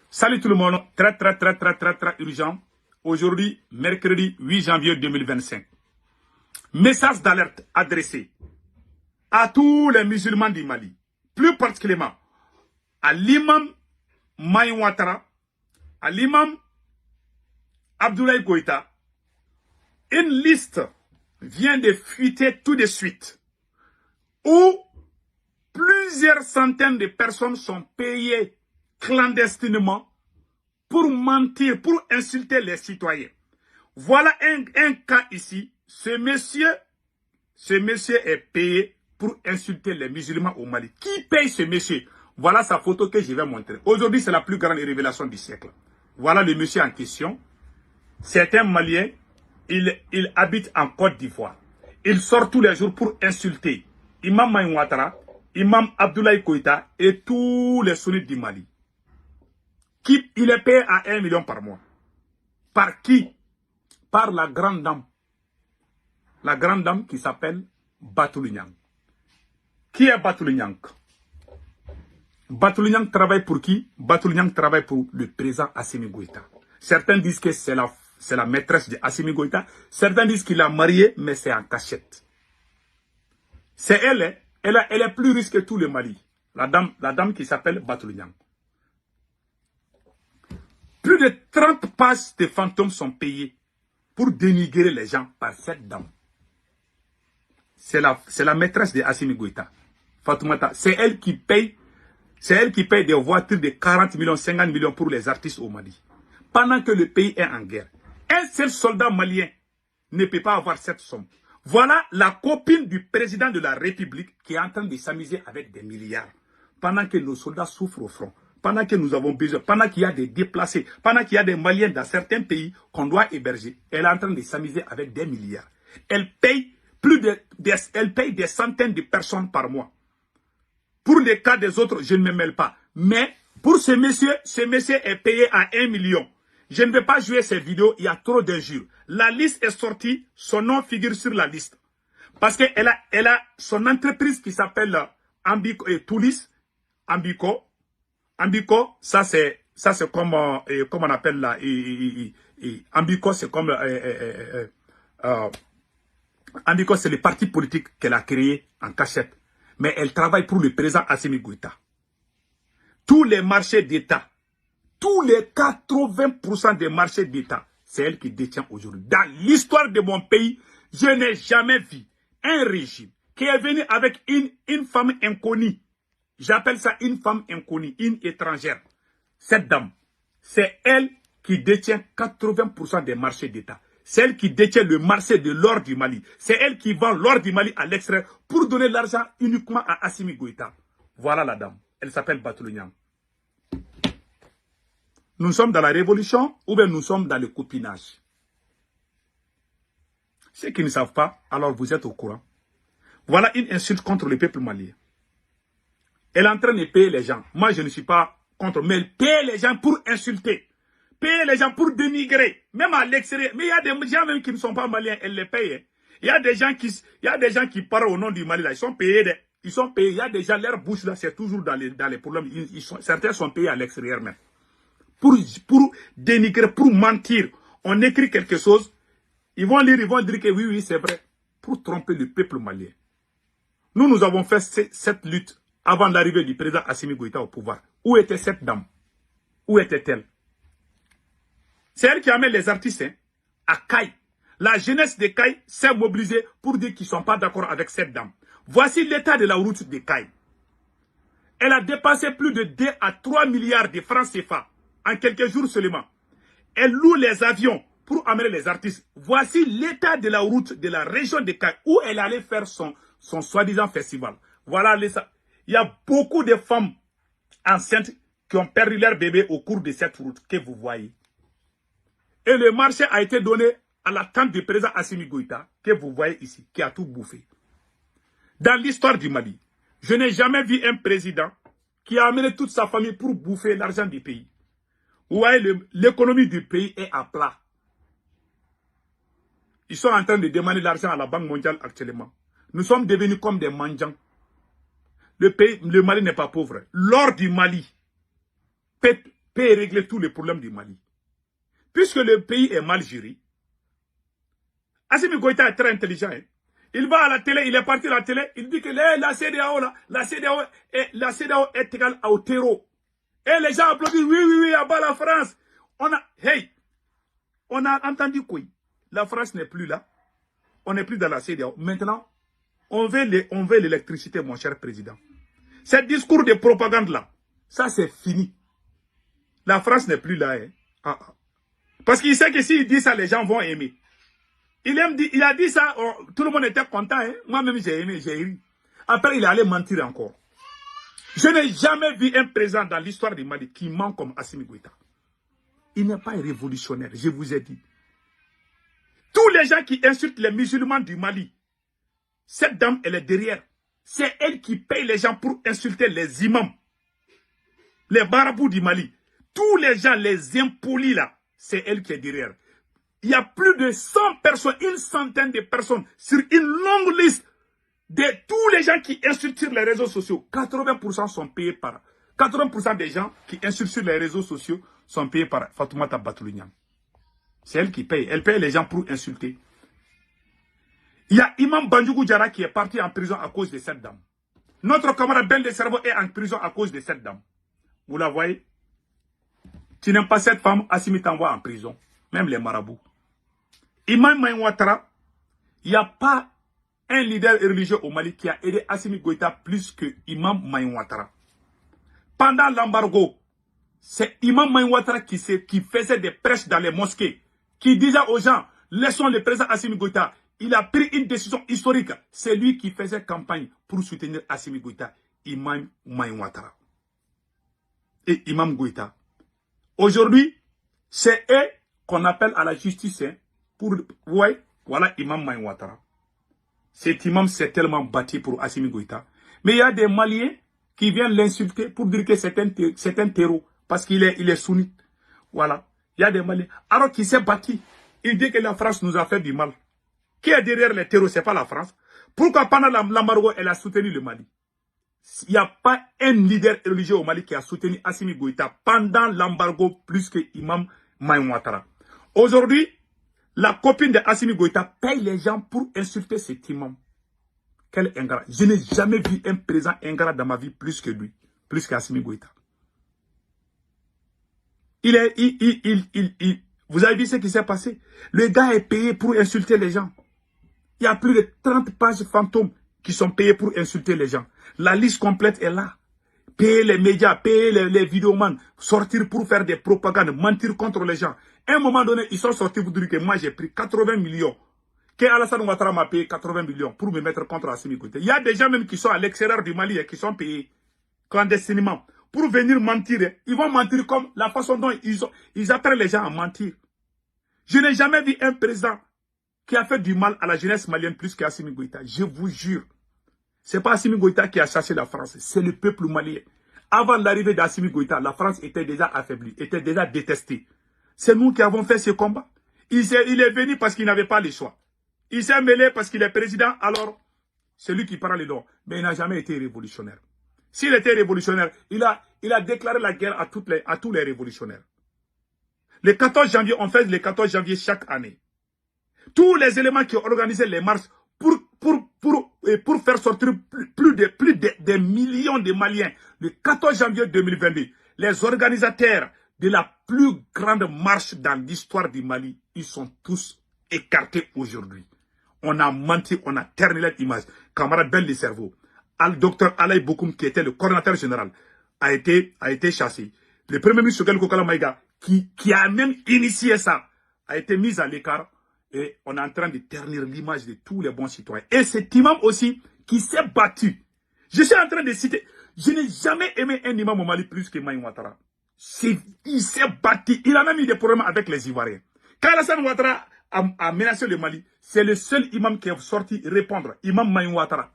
Salut tout le monde, très urgent. Aujourd'hui, mercredi 8 janvier 2025. Message d'alerte adressé à tous les musulmans du Mali, plus particulièrement à l'imam Maï Ouattara, à l'imam Abdoulaye Koïta. Une liste vient de fuiter tout de suite où plusieurs centaines de personnes sont payées clandestinement pour mentir, pour insulter les citoyens. Voilà un cas ici. Ce monsieur est payé pour insulter les musulmans au Mali. Qui paye ce monsieur? Voilà sa photo que je vais montrer. Aujourd'hui, c'est la plus grande révélation du siècle. Voilà le monsieur en question. C'est un Malien. Il habite en Côte d'Ivoire. Il sort tous les jours pour insulter Imam Maï Ouattara, Imam Abdoulaye Koïta et tous les sunnites du Mali. Il est payé à 1 million par mois. Par qui? Par la grande dame. La grande dame qui s'appelle Batouli Niang. Qui est Batouli Niang? Batouli Niang travaille pour qui? Batouli Niang travaille pour le président Assimi Goïta. Certains disent que c'est la maîtresse de Assimi Goïta. Certains disent qu'il a marié, mais c'est en cachette. C'est elle, elle est plus riche que tout le Mali. La dame qui s'appelle Batouli Niang. Plus de 30 pages de fantômes sont payées pour dénigrer les gens par cette dame. C'est la maîtresse de Assimi Goïta, Fatoumata. C'est elle qui paye des voitures de 40 millions, 50 millions pour les artistes au Mali. Pendant que le pays est en guerre. Un seul soldat malien ne peut pas avoir cette somme. Voilà la copine du président de la République qui est en train de s'amuser avec des milliards. Pendant que nos soldats souffrent au front. Pendant que nous avons besoin, pendant qu'il y a des déplacés, pendant qu'il y a des Maliens dans certains pays qu'on doit héberger, elle est en train de s'amuser avec des milliards. Elle paye des centaines de personnes par mois. Pour les cas des autres, je ne me mêle pas. Mais pour ce monsieur est payé à 1 million. Je ne vais pas jouer cette vidéo, il y a trop d'injures. La liste est sortie, son nom figure sur la liste. Parce qu'elle a son entreprise qui s'appelle Toulis, Ambico, ça c'est comme on appelle là. Ambico, c'est comme Ambico, c'est le parti politique qu'elle a créé en cachette. Mais elle travaille pour le président Assimi Goïta. Tous les marchés d'État, tous les 80% des marchés d'État, c'est elle qui détient aujourd'hui. Dans l'histoire de mon pays, je n'ai jamais vu un régime qui est venu avec une femme inconnue. J'appelle ça une femme inconnue, une étrangère. Cette dame, c'est elle qui détient 80% des marchés d'État. C'est elle qui détient le marché de l'or du Mali. C'est elle qui vend l'or du Mali à l'extérieur pour donner l'argent uniquement à Assimi Goïta. Voilà la dame. Elle s'appelle Batouli Niang. Nous sommes dans la révolution ou bien nous sommes dans le copinage. Ceux qui ne savent pas, alors vous êtes au courant. Voilà une insulte contre le peuple malien. Elle est en train de payer les gens. Moi, je ne suis pas contre, mais elle paye les gens pour insulter. Payer les gens pour dénigrer. Même à l'extérieur. Mais il y a des gens même qui ne sont pas maliens, elle les paye. Il y a des gens qui parlent au nom du Mali là. Ils sont payés. Il y a des gens, leur bouche là, c'est toujours dans les problèmes. Certains sont payés à l'extérieur même. Pour dénigrer, pour mentir. On écrit quelque chose. Ils vont lire, ils vont dire que oui, c'est vrai. Pour tromper le peuple malien. Nous avons fait cette lutte avant l'arrivée du président Assimi Goïta au pouvoir. Où était cette dame? Où était-elle? C'est elle qui amène les artistes à Caille. La jeunesse de Caille s'est mobilisée pour dire qu'ils ne sont pas d'accord avec cette dame. Voici l'état de la route de Caille. Elle a dépassé plus de 2 à 3 milliards de francs CFA en quelques jours seulement. Elle loue les avions pour amener les artistes. Voici l'état de la route de la région de Caille où elle allait faire son soi-disant festival. Voilà il y a beaucoup de femmes enceintes qui ont perdu leur bébé au cours de cette route que vous voyez. Et le marché a été donné à la tante du président Assimi Goïta, que vous voyez ici, qui a tout bouffé. Dans l'histoire du Mali, je n'ai jamais vu un président qui a amené toute sa famille pour bouffer l'argent du pays. Vous voyez, l'économie du pays est à plat. Ils sont en train de demander l'argent à la Banque mondiale actuellement. Nous sommes devenus comme des mendiants. Le Mali n'est pas pauvre. L'or du Mali peut régler tous les problèmes du Mali. Puisque le pays est mal géré, Assimi Goïta est très intelligent. Hein. Il va à la télé, il est parti à la télé, il dit que la CEDEAO, la CEDEAO est égale au terreau. Et les gens applaudissent, oui, oui, oui, à bas la France. On a entendu quoi? La France n'est plus là. On n'est plus dans la CEDEAO. Maintenant, on veut l'électricité, mon cher président. Ce discours de propagande-là, ça c'est fini. La France n'est plus là. Hein. Parce qu'il sait que s'il dit ça, les gens vont aimer. Il a dit ça, tout le monde était content. Hein. Moi-même, j'ai aimé, j'ai ri. Après, il est allé mentir encore. Je n'ai jamais vu un président dans l'histoire du Mali qui ment comme Assimi Goïta. Il n'est pas un révolutionnaire, je vous ai dit. Tous les gens qui insultent les musulmans du Mali, cette dame, elle est derrière. C'est elle qui paye les gens pour insulter les imams. Les marabouts du Mali. Tous les gens, les impolis là, c'est elle qui est derrière. Il y a plus de 100 personnes, une centaine de personnes sur une longue liste de tous les gens qui insultent sur les réseaux sociaux. 80% sont payés par... 80% des gens qui insultent sur les réseaux sociaux sont payés par Fatoumata Batoulinian. C'est elle qui paye. Elle paye les gens pour insulter. Il y a Imam Bandjougou Diarra qui est parti en prison à cause de cette dame. Notre camarade Ben de Cerveau est en prison à cause de cette dame. Vous la voyez? Tu n'aimes pas cette femme, Assimi t'envoie en prison. Même les marabouts. Imam Maïn Ouattara, il n'y a pas un leader religieux au Mali qui a aidé Assimi Goïta plus que Imam Maïn Ouattara. Pendant l'embargo, c'est Imam Maïn Ouattara qui faisait des prêches dans les mosquées, qui disait aux gens, laissons le président Assimi Goïta. Il a pris une décision historique. C'est lui qui faisait campagne pour soutenir Assimi Goïta, Imam Maïn Ouattara. Et Imam Goïta. Aujourd'hui, c'est eux qu'on appelle à la justice pour... Ouais, voilà Imam Maïn Ouattara. Cet imam s'est tellement battu pour Assimi Goïta. Mais il y a des Maliens qui viennent l'insulter pour dire que c'est un terreau. Parce qu'il est sunnite. Voilà. Il y a des Maliens. Alors qu'il s'est battu. Il dit que la France nous a fait du mal. Qui est derrière les terreaux? Ce n'est pas la France. Pourquoi pendant l'embargo, elle a soutenu le Mali? Il n'y a pas un leader religieux au Mali qui a soutenu Assimi Goïta pendant l'embargo plus que Imam Maïn Ouattara. Aujourd'hui, la copine de Assimi Goïta paye les gens pour insulter cet imam. Quel ingrat. Je n'ai jamais vu un président ingrat dans ma vie plus que lui. Plus qu'Assimi Goïta. Vous avez vu ce qui s'est passé? Le gars est payé pour insulter les gens. Il y a plus de 30 pages fantômes qui sont payées pour insulter les gens. La liste complète est là. Payer les médias, payer les vidéomans, sortir pour faire des propagandes, mentir contre les gens. À un moment donné, ils sont sortis pour dire que moi j'ai pris 80 millions. Que Alassane Ouattara m'a payé 80 millions pour me mettre contre Assimi Goïta. Il y a des gens même qui sont à l'extérieur du Mali et qui sont payés clandestinement pour venir mentir. Ils vont mentir comme la façon dont ils apprennent les gens à mentir. Je n'ai jamais vu un président qui a fait du mal à la jeunesse malienne plus qu'Assimi Goïta. Je vous jure. Ce n'est pas Assimi Goïta qui a chassé la France, c'est le peuple malien. Avant l'arrivée d'Assimi Goïta, la France était déjà affaiblie, était déjà détestée. C'est nous qui avons fait ce combat. Il est venu parce qu'il n'avait pas le choix. Il s'est mêlé parce qu'il est président, alors c'est lui qui prend les dons. Mais il n'a jamais été révolutionnaire. S'il était révolutionnaire, il a déclaré la guerre à tous les révolutionnaires. Le 14 janvier, on fait le 14 janvier chaque année. Tous les éléments qui ont organisé les marches pour faire sortir plus de millions de Maliens, le 14 janvier 2022, les organisateurs de la plus grande marche dans l'histoire du Mali, ils sont tous écartés aujourd'hui. On a menti, on a terni leur image. Camarade Ben de Cerveau, le docteur Alaï Bokoum, qui était le coordinateur général, a été chassé. Le premier ministre Sogal Kokala Maïga, qui a même initié ça, a été mis à l'écart. Et on est en train de ternir l'image de tous les bons citoyens. Et cet imam aussi qui s'est battu. Je suis en train de citer. Je n'ai jamais aimé un imam au Mali plus que Maïn Ouattara. Il s'est battu. Il a même eu des problèmes avec les Ivoiriens. Quand Alassane Ouattara a menacé le Mali, c'est le seul imam qui est sorti répondre. Imam Maïn Ouattara.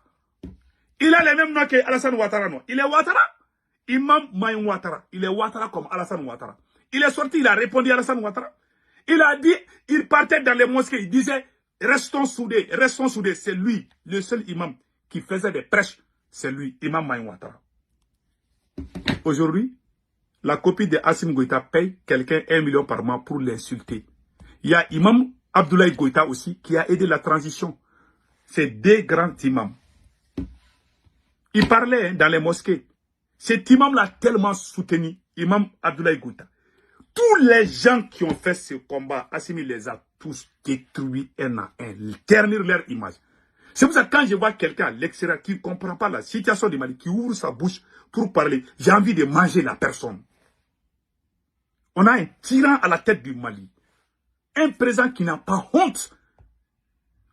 Il a les mêmes noms que Alassane Ouattara. Non. Il est Ouattara. Imam Maïn Ouattara. Il est Ouattara comme Alassane Ouattara. Il est sorti, il a répondu à Alassane Ouattara. Il a dit, il partait dans les mosquées, il disait, restons soudés, restons soudés. C'est lui, le seul imam qui faisait des prêches. C'est lui, Imam Maïn Ouattara. Aujourd'hui, la copine de Assimi Goïta paye quelqu'un 1 million par mois pour l'insulter. Il y a Imam Abdoulaye Goïta aussi qui a aidé la transition. C'est des grands imams. Il parlait dans les mosquées. Cet imam l'a tellement soutenu, Imam Abdoulaye Goïta. Tous les gens qui ont fait ce combat, Assimi les a tous détruits un à un, ternir leur image. C'est pour ça que quand je vois quelqu'un à l'extérieur qui ne comprend pas la situation du Mali, qui ouvre sa bouche pour parler, j'ai envie de manger la personne. On a un tyran à la tête du Mali. Un président qui n'a pas honte.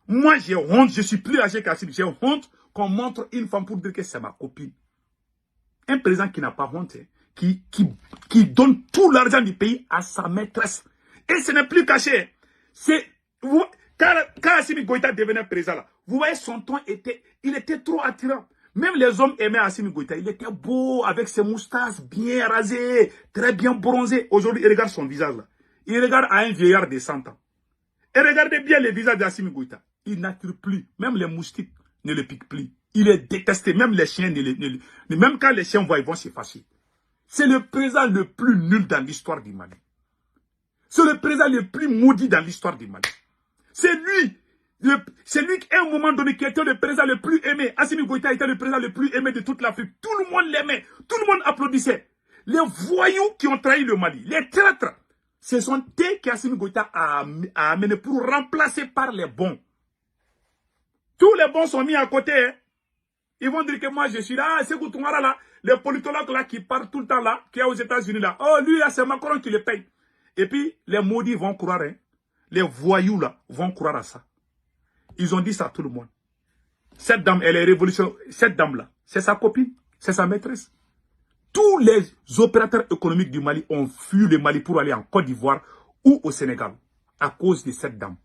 Moi, j'ai honte, je suis plus âgé qu'Assimi. J'ai honte qu'on montre une femme pour dire que c'est ma copine. Un président qui n'a pas honte, qui donne tout l'argent du pays à sa maîtresse. Et ce n'est plus caché. Quand Assimi Goïta devenait président, là, vous voyez, son ton il était trop attirant. Même les hommes aimaient Assimi Goïta. Il était beau, avec ses moustaches bien rasées, très bien bronzées. Aujourd'hui, il regarde son visage là. Il regarde à un vieillard de 100 ans. Et regardez bien le visage d'Assimi Goïta. Il n'attire plus. Même les moustiques ne le piquent plus. Il est détesté. Même les chiens, même quand les chiens voient, ils vont se fâcher. C'est le président le plus nul dans l'histoire du Mali. C'est le président le plus maudit dans l'histoire du Mali. C'est lui qui, à un moment donné, qui était le président le plus aimé. Assimi Goïta était le président le plus aimé de toute l'Afrique. Tout le monde l'aimait. Tout le monde applaudissait. Les voyous qui ont trahi le Mali, les traîtres, ce sont eux qu'Assimi Goïta a amené pour remplacer par les bons. Tous les bons sont mis à côté. Hein. Ils vont dire que moi je suis là. C'est Goutoumara là. Les politologues là qui parlent tout le temps là, qui est aux États-Unis là. Oh, lui là, c'est Macron qui le paye. Et puis, les maudits vont croire. Hein. Les voyous là vont croire à ça. Ils ont dit ça à tout le monde. Cette dame, elle est révolutionnaire. Cette dame là, c'est sa copine, c'est sa maîtresse. Tous les opérateurs économiques du Mali ont fui le Mali pour aller en Côte d'Ivoire ou au Sénégal à cause de cette dame.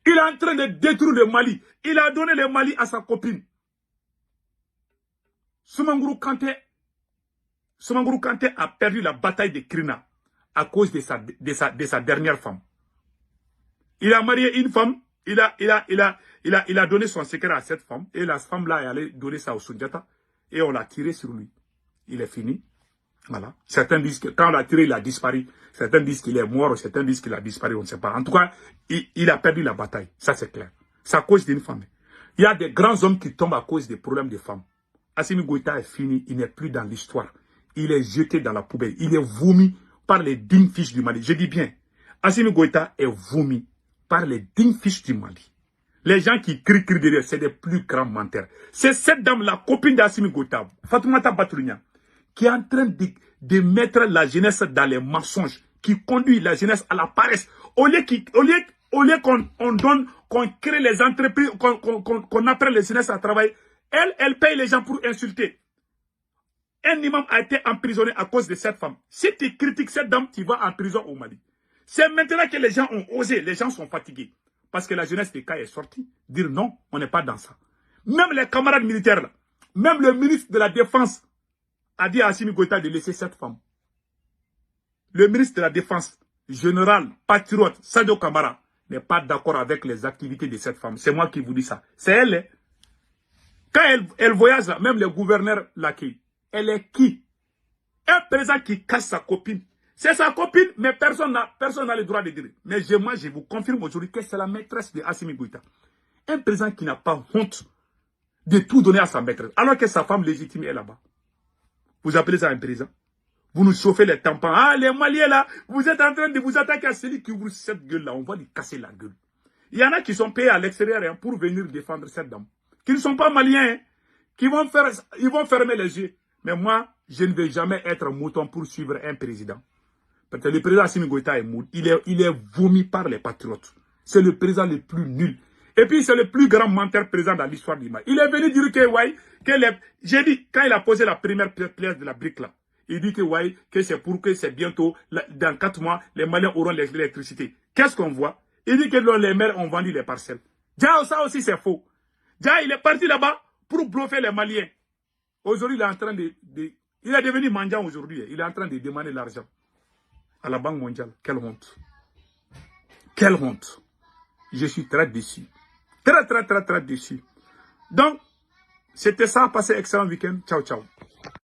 Il est en train de détruire le Mali. Il a donné le Mali à sa copine. Soumangourou Kanté a perdu la bataille de Krina à cause de sa dernière femme. Il a marié une femme. Il a donné son secret à cette femme. Et la femme-là est allée donner ça au Sundiata. Et on l'a tiré sur lui. Il est fini. Voilà. Certains disent que quand on l'a tiré, il a disparu. Certains disent qu'il est mort. Certains disent qu'il a disparu. On ne sait pas. En tout cas, il a perdu la bataille. Ça, c'est clair. C'est à cause d'une femme. Il y a des grands hommes qui tombent à cause des problèmes de femmes. Assimi Goïta est fini. Il n'est plus dans l'histoire. Il est jeté dans la poubelle. Il est vomi par les dignes fiches du Mali. Je dis bien, Assimi Goïta est vomi par les dignes fiches du Mali. Les gens qui crient derrière, c'est des plus grands menteurs. C'est cette dame, la copine d'Assimi Goïta, Fatoumata Batoulignan, qui est en train de mettre la jeunesse dans les mensonges, qui conduit la jeunesse à la paresse. Au lieu qu'on crée les entreprises, qu'on apprenne les jeunesses à travailler, elle paye les gens pour insulter. Un imam a été emprisonné à cause de cette femme. Si tu critiques cette dame, tu vas en prison au Mali. C'est maintenant que les gens ont osé, les gens sont fatigués. Parce que la jeunesse des cas est sortie. Dire non, on n'est pas dans ça. Même les camarades militaires, là, même le ministre de la Défense a dit à Assimi Goïta de laisser cette femme. Le ministre de la Défense, général, patriote, Sadio Kamara, n'est pas d'accord avec les activités de cette femme. C'est moi qui vous dis ça. C'est elle. Hein. Quand elle voyage, là, même le gouverneur l'accueille. Elle est qui? Un président qui casse sa copine. C'est sa copine, mais personne n'a le droit de dire. Mais moi, je vous confirme aujourd'hui que c'est la maîtresse de Assimi Goïta. Un président qui n'a pas honte de tout donner à sa maîtresse, alors que sa femme légitime est là-bas. Vous appelez ça un président? Vous nous chauffez les tampons. Ah, les Maliens là, vous êtes en train de vous attaquer à celui qui ouvre cette gueule-là. On va lui casser la gueule. Il y en a qui sont payés à l'extérieur hein, pour venir défendre cette dame. Qui ne sont pas maliens, hein, ils vont fermer les yeux. Mais moi, je ne vais jamais être mouton pour suivre un président. Parce que le président Assimi Goïta est mou. Il est vomi par les patriotes. C'est le président le plus nul. Et puis, c'est le plus grand menteur président dans l'histoire du Mali. Il est venu dire que, j'ai dit, quand il a posé la première pièce de la brique là, il dit que c'est pour que c'est bientôt, dans 4 mois, les Maliens auront l'électricité. Qu'est-ce qu'on voit? Il dit que les maires ont vendu les parcelles. Déjà, ça aussi, c'est faux. Déjà, il est parti là-bas pour bluffer les Maliens. Aujourd'hui, il est en train il est devenu mendiant aujourd'hui. Il est en train de demander l'argent à la Banque mondiale. Quelle honte. Quelle honte. Je suis très déçu. Très déçu. Donc, c'était ça. Passez excellent week-end. Ciao, ciao.